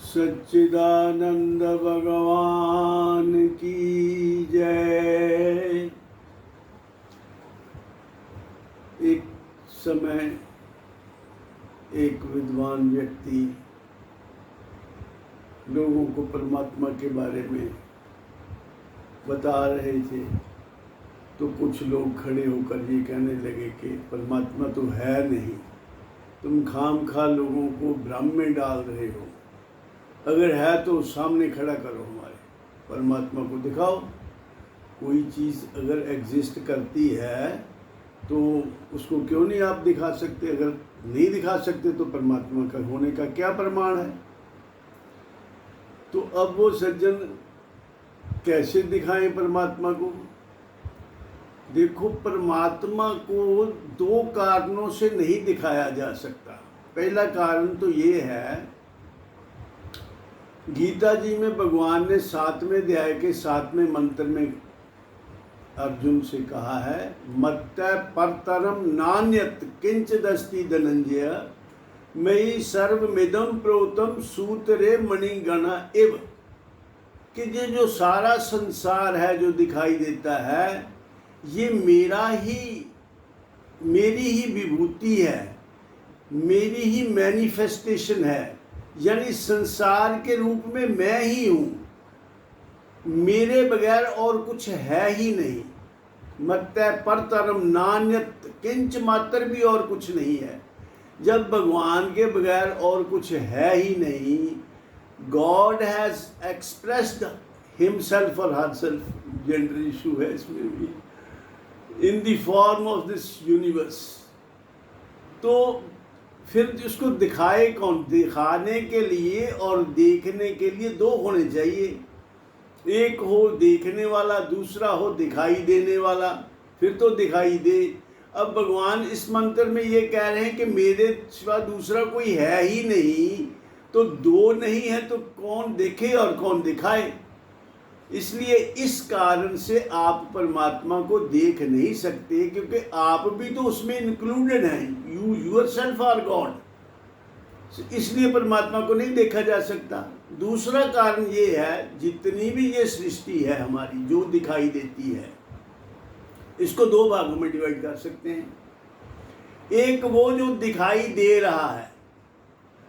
सच्चिदानंद भगवान की जय। एक समय एक विद्वान व्यक्ति लोगों को परमात्मा के बारे में बता रहे थे, तो कुछ लोग खड़े होकर ये कहने लगे कि परमात्मा तो है नहीं, तुम खामखा लोगों को भ्रम में डाल रहे हो। अगर है तो सामने खड़ा करो, हमारे परमात्मा को दिखाओ। कोई चीज़ अगर एग्जिस्ट करती है तो उसको क्यों नहीं आप दिखा सकते? अगर नहीं दिखा सकते तो परमात्मा का होने का क्या प्रमाण है? तो अब वो सज्जन कैसे दिखाएं परमात्मा को? देखो, परमात्मा को दो कारणों से नहीं दिखाया जा सकता। पहला कारण तो ये है, गीता जी में भगवान ने 7वें अध्याय के 7वें मंत्र में अर्जुन से कहा है, मत्तः परतरम नान्यत् किंचिदस्ति धनंजय मयि सर्वमिदं प्रोतम सूत्रे मणिगणा इव। कि ये जो सारा संसार है जो दिखाई देता है, ये मेरी ही विभूति है, मेरी ही मैनिफेस्टेशन है। यानी संसार के रूप में मैं ही हूँ, मेरे बगैर और कुछ है ही नहीं। मत्तः परतरम नान्यत्, किंच मात्र भी और कुछ नहीं है। जब भगवान के बगैर और कुछ है ही नहीं, गॉड हैज एक्सप्रेस्ड हिमसेल्फ और हरसेल्फ, जेंडर इशू है इसमें भी, in the form of this universe. तो फिर उसको दिखाए कौन? दिखाने के लिए और देखने के लिए दो होने चाहिए, एक हो देखने वाला, दूसरा हो दिखाई देने वाला। फिर तो दिखाई दे। अब भगवान इस मंत्र में ये कह रहे हैं कि मेरे सिवा दूसरा कोई है ही नहीं, तो दो नहीं है तो कौन देखे और कौन दिखाए? इसलिए इस कारण से आप परमात्मा को देख नहीं सकते, क्योंकि आप भी तो उसमें इंक्लूडेड हैं। यू योरसेल्फ आर गॉड, इसलिए परमात्मा को नहीं देखा जा सकता। दूसरा कारण ये है, जितनी भी ये सृष्टि है हमारी जो दिखाई देती है, इसको दो भागों में डिवाइड कर सकते हैं। एक वो जो दिखाई दे रहा है,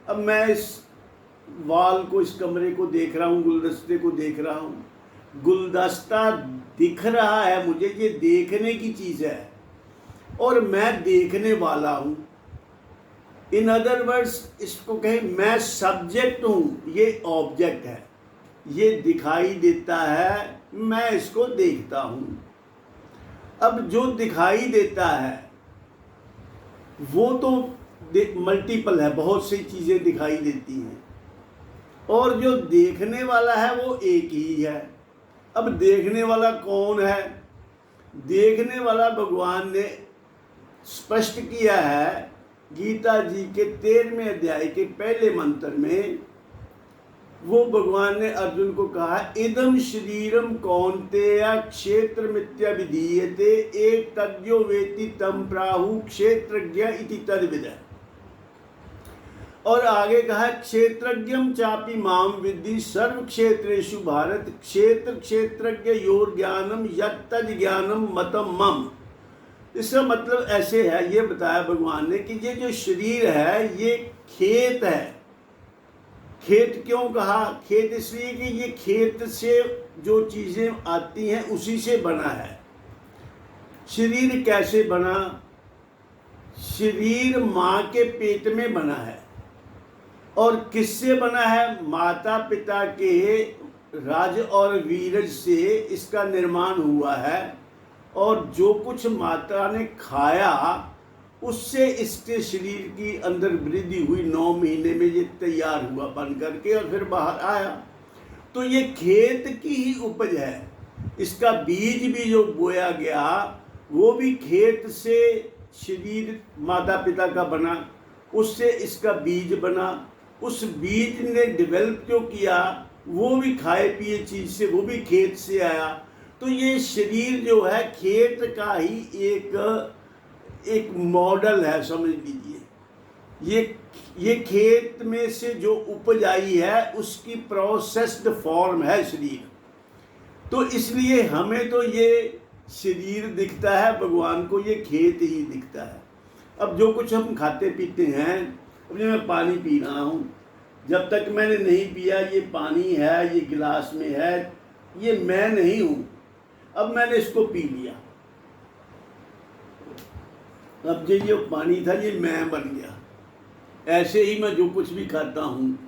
अब मैं इस वॉल को, इस कमरे को देख रहा हूँ, गुलदस्ते को देख रहा हूँ, गुलदस्ता दिख रहा है मुझे, ये देखने की चीज़ है और मैं देखने वाला हूँ। इन अदर वर्ड्स इसको कहें, मैं सब्जेक्ट हूँ, ये ऑब्जेक्ट है, ये दिखाई देता है, मैं इसको देखता हूँ। अब जो दिखाई देता है वो तो मल्टीपल है, बहुत सी चीज़ें दिखाई देती हैं, और जो देखने वाला है वो एक ही है। अब देखने वाला कौन है? देखने वाला भगवान ने स्पष्ट किया है गीता जी के 13वें अध्याय के पहले मंत्र में। वो भगवान ने अर्जुन को कहा, इदम शरीरम कौन्तेय क्षेत्र मिथ्या विधीयते एक तद्यो वेति तम प्राहु क्षेत्रज्ञ इति तद्विद। और आगे कहा, क्षेत्रज्ञम चापि माम विद्धि सर्व क्षेत्रेषु भारत क्षेत्र क्षेत्रज्ञ योर ज्ञानम यत्तद ज्ञानम मतम मम। इसका मतलब ऐसे है, ये बताया भगवान ने कि ये जो शरीर है ये खेत है। खेत क्यों कहा? खेत इसलिए कि ये खेत से जो चीज़ें आती हैं उसी से बना है। शरीर कैसे बना? शरीर माँ के पेट में बना है। और किससे बना है? माता पिता के राज और वीरज से इसका निर्माण हुआ है, और जो कुछ माता ने खाया उससे इसके शरीर की अंदर वृद्धि हुई। 9 महीने में ये तैयार हुआ बन करके और फिर बाहर आया। तो ये खेत की ही उपज है। इसका बीज भी जो बोया गया वो भी खेत से शरीर माता पिता का बना, उससे इसका बीज बना। उस बीज ने डेवलप जो किया वो भी खाए पिए चीज़ से, वो भी खेत से आया। तो ये शरीर जो है खेत का ही एक मॉडल है, समझ लीजिए। ये खेत में से जो उपज आई है उसकी प्रोसेस्ड फॉर्म है शरीर। तो इसलिए हमें तो ये शरीर दिखता है, भगवान को ये खेत ही दिखता है। अब जो कुछ हम खाते पीते हैं, अब मैं पानी पी रहा हूँ, जब तक मैंने नहीं पिया ये पानी है, ये गिलास में है, ये मैं नहीं हूँ। अब मैंने इसको पी लिया, अब जो ये पानी था ये मैं बन गया। ऐसे ही मैं जो कुछ भी खाता हूँ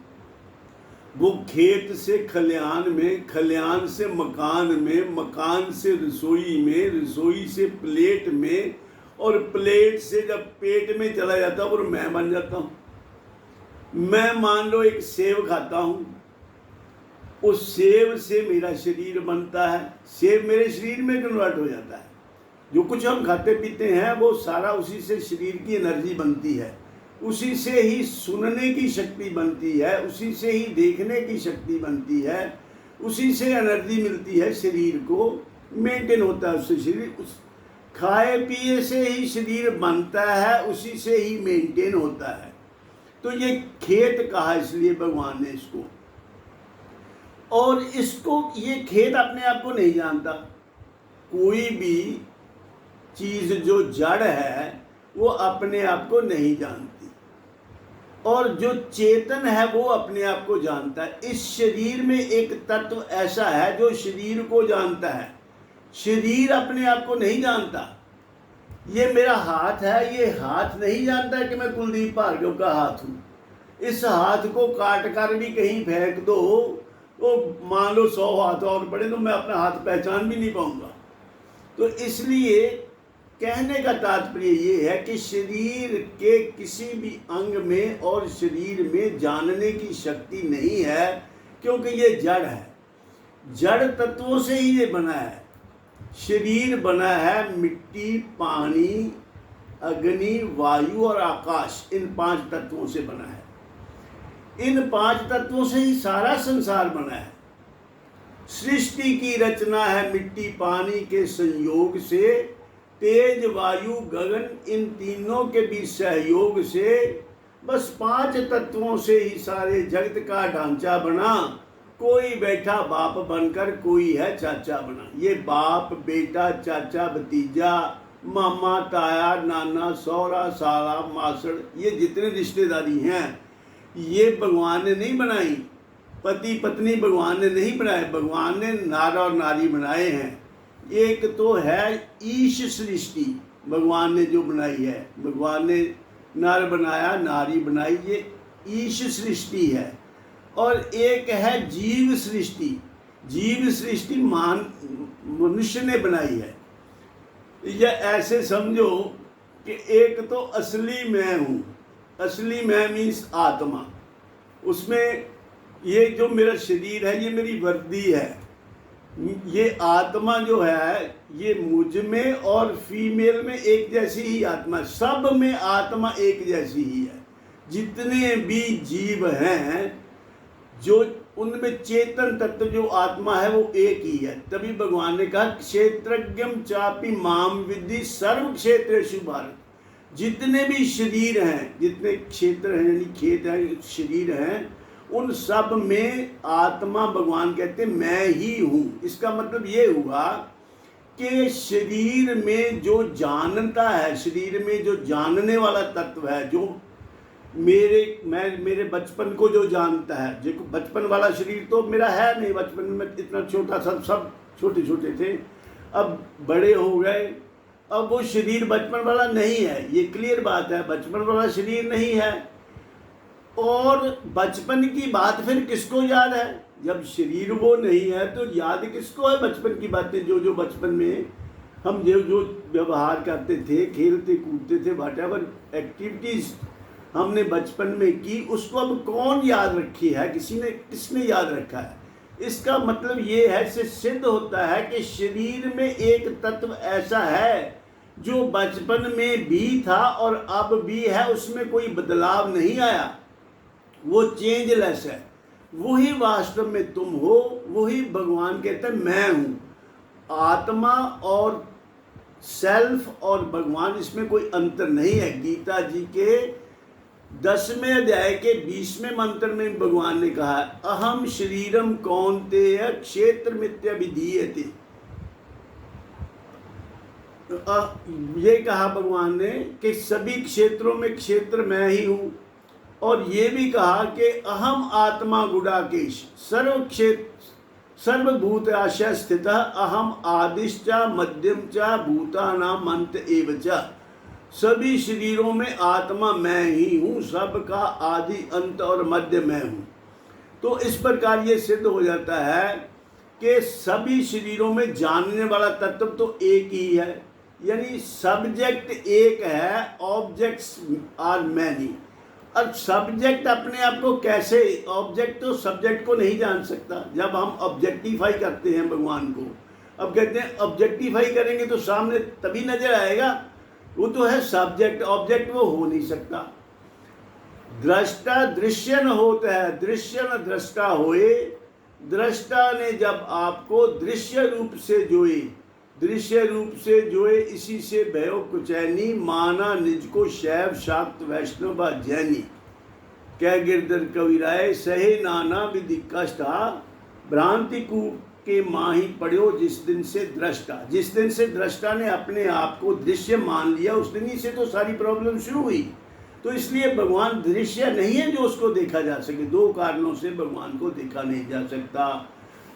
वो खेत से खलिहान में, खलिहान से मकान में, मकान से रसोई में, रसोई से प्लेट में, और प्लेट से जब पेट में चला जाता है और मैं बन जाता हूँ। मैं मान लो एक सेब खाता हूँ, उस सेब से मेरा शरीर बनता है, सेब मेरे शरीर में कन्वर्ट हो जाता है। जो कुछ हम खाते पीते हैं वो सारा उसी से शरीर की एनर्जी बनती है, उसी से ही सुनने की शक्ति बनती है, उसी से ही देखने की शक्ति बनती है, उसी से एनर्जी मिलती है, शरीर को मेंटेन होता है उससे शरीर। उस खाए पिए से ही शरीर बनता है, उसी से ही मेंटेन होता है। तो ये खेत कहा इसलिए भगवान ने इसको। और इसको, ये खेत अपने आप को नहीं जानता। कोई भी चीज़ जो जड़ है वो अपने आप को नहीं जानती, और जो चेतन है वो अपने आप को जानता है। इस शरीर में एक तत्व ऐसा है जो शरीर को जानता है, शरीर अपने आप को नहीं जानता। ये मेरा हाथ है, ये हाथ नहीं जानता कि मैं कुलदीप भार्गव का हाथ हूँ। इस हाथ को काट कर भी कहीं फेंक दो, वो मान लो 100 हाथ और पड़े तो मैं अपना हाथ पहचान भी नहीं पाऊंगा। तो इसलिए कहने का तात्पर्य ये है कि शरीर के किसी भी अंग में और शरीर में जानने की शक्ति नहीं है, क्योंकि ये जड़ है। जड़ तत्वों से ही ये बना है। शरीर बना है मिट्टी, पानी, अग्नि, वायु और आकाश, इन 5 तत्वों से बना है। इन 5 तत्वों से ही सारा संसार बना है। सृष्टि की रचना है मिट्टी पानी के संयोग से, तेज वायु गगन, इन तीनों के भी सहयोग से। बस 5 तत्वों से ही सारे जगत का ढांचा बना। कोई बैठा बाप बनकर, कोई है चाचा बना। ये बाप बेटा चाचा भतीजा मामा ताया नाना सौरा साला मासड़, ये जितने रिश्तेदारी हैं ये भगवान ने नहीं बनाई। पति पत्नी भगवान ने नहीं बनाए, भगवान ने नार और नारी बनाए हैं। एक तो है ईश सृष्टि, भगवान ने जो बनाई है, भगवान ने नर बनाया नारी बनाई, ये ईश सृष्टि है। और एक है जीव सृष्टि, जीव सृष्टि मनुष्य ने बनाई है। या ऐसे समझो कि एक तो असली मैं हूँ, असली मैं मीन्स आत्मा, उसमें ये जो मेरा शरीर है ये मेरी वर्दी है। ये आत्मा जो है ये मुझ में और फीमेल में एक जैसी ही आत्मा, सब में आत्मा एक जैसी ही है। जितने भी जीव हैं जो उनमें चेतन तत्व जो आत्मा है वो एक ही है। तभी भगवान ने कहा क्षेत्रज्ञम चापि माम विद्धि सर्व क्षेत्रेषु भारत। जितने भी शरीर हैं, जितने क्षेत्र हैं यानी खेत हैं, शरीर हैं, उन सब में आत्मा भगवान कहते हैं मैं ही हूँ। इसका मतलब ये हुआ कि शरीर में जो जानता है, शरीर में जो जानने वाला तत्व है, जो मेरे बचपन को जो जानता है, जो बचपन वाला शरीर तो मेरा है नहीं, बचपन में इतना छोटा सब छोटे छोटे थे, अब बड़े हो गए, अब वो शरीर बचपन वाला नहीं है, ये क्लियर बात है, बचपन वाला शरीर नहीं है। और बचपन की बात फिर किसको याद है? जब शरीर वो नहीं है तो याद किसको है बचपन की बातें? जो बचपन में हम जो व्यवहार करते थे, खेलते कूदते थे, व्हाटएवर एक्टिविटीज़ हमने बचपन में की, उसको अब कौन याद रखी है? किसने याद रखा है? इसका मतलब ये है, इससे सिद्ध होता है कि शरीर में एक तत्व ऐसा है जो बचपन में भी था और अब भी है, उसमें कोई बदलाव नहीं आया, वो चेंजलेस है। वही वास्तव में तुम हो, वही भगवान कहते हैं मैं हूँ। आत्मा और सेल्फ और भगवान, इसमें कोई अंतर नहीं है। गीता जी के 10वें अध्याय के 20वें मंत्र में भगवान ने कहा, अहम शरीरम कौन्तेय क्षेत्र मित्य विधीयते। ये कहा भगवान ने कि सभी क्षेत्रों में क्षेत्र मैं ही हूँ, और ये भी कहा कि अहम आत्मा गुडाकेश सर्व क्षेत्र सर्वभूत आशय स्थित अहम आदिश्चा मध्यम चा भूतानाम अंत एव च। सभी शरीरों में आत्मा मैं ही हूँ, सबका आदि अंत और मध्य मैं हूँ। तो इस प्रकार ये सिद्ध हो जाता है कि सभी शरीरों में जानने वाला तत्व तो एक ही है, यानी सब्जेक्ट एक है, ऑब्जेक्ट्स आर मैनी। अब सब्जेक्ट अपने आप को कैसे, ऑब्जेक्ट तो सब्जेक्ट को नहीं जान सकता। जब हम ऑब्जेक्टिफाई करते हैं भगवान को, अब कहते हैं ऑब्जेक्टिफाई करेंगे तो सामने तभी नजर आएगा, वो तो है सब्जेक्ट, ऑब्जेक्ट वो हो नहीं सकता। दृष्टा दृश्य न होता है, दृश्य न दृष्टा होए। दृष्टा ने जब आपको दृश्य रूप से जोए, दृश्य रूप से जोए, इसी से भयो कुचैनी, माना निज को शैव शाक्त वैष्णव व जैनी। कह गिरधर कविराय सहे नाना विधि कष्टा, भ्रांति कूप के माही पड़ो जिस दिन से दृष्टा। जिस दिन से दृष्टा ने अपने आप को दृश्य मान लिया, उस दिन ही से तो सारी प्रॉब्लम शुरू हुई। तो इसलिए भगवान दृश्य नहीं है जो उसको देखा जा सके। दो कारणों से भगवान को देखा नहीं जा सकता।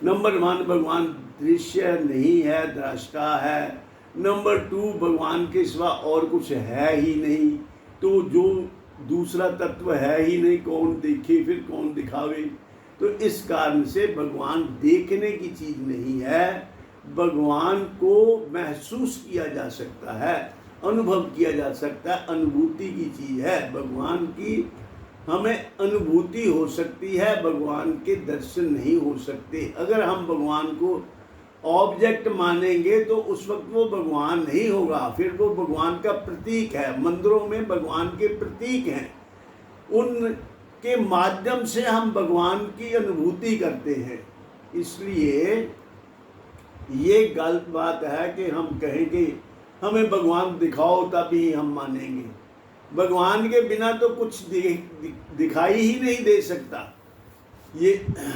नंबर 1, भगवान दृश्य नहीं है, दृष्टा है। नंबर 2, भगवान के सिवा और कुछ है ही नहीं। तो जो दूसरा तत्व है ही नहीं, कौन देखे फिर कौन दिखावे। तो इस कारण से भगवान देखने की चीज़ नहीं है, भगवान को महसूस किया जा सकता है, अनुभव किया जा सकता है, अनुभूति की चीज़ है। भगवान की हमें अनुभूति हो सकती है, भगवान के दर्शन नहीं हो सकते। अगर हम भगवान को ऑब्जेक्ट मानेंगे तो उस वक्त वो भगवान नहीं होगा, फिर वो भगवान का प्रतीक है। मंदिरों में भगवान के प्रतीक हैं, उनके माध्यम से हम भगवान की अनुभूति करते हैं। इसलिए ये गलत बात है कि हम कहें कि हमें भगवान दिखाओ तभी हम मानेंगे। भगवान के बिना तो कुछ दिखाई ही नहीं दे सकता। ये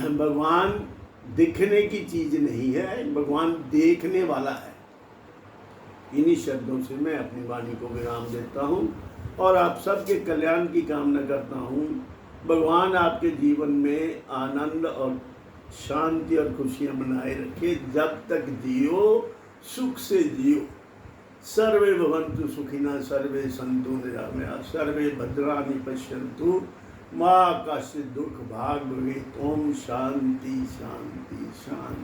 भगवान दिखने की चीज़ नहीं है, भगवान देखने वाला है। इन्हीं शब्दों से मैं अपनी वाणी को विराम देता हूँ और आप सबके कल्याण की कामना करता हूँ। भगवान आपके जीवन में आनंद और शांति और खुशियाँ बनाए रखे। जब तक जियो सुख से जियो। सर्वे भवन्तु सुखिनः, सर्वे सन्तु निरामयाः, सर्वे भद्राणि पश्यन्तु माँ कश्चित् दुःख भाग् भवेत्। ओम शांति शांति शांति।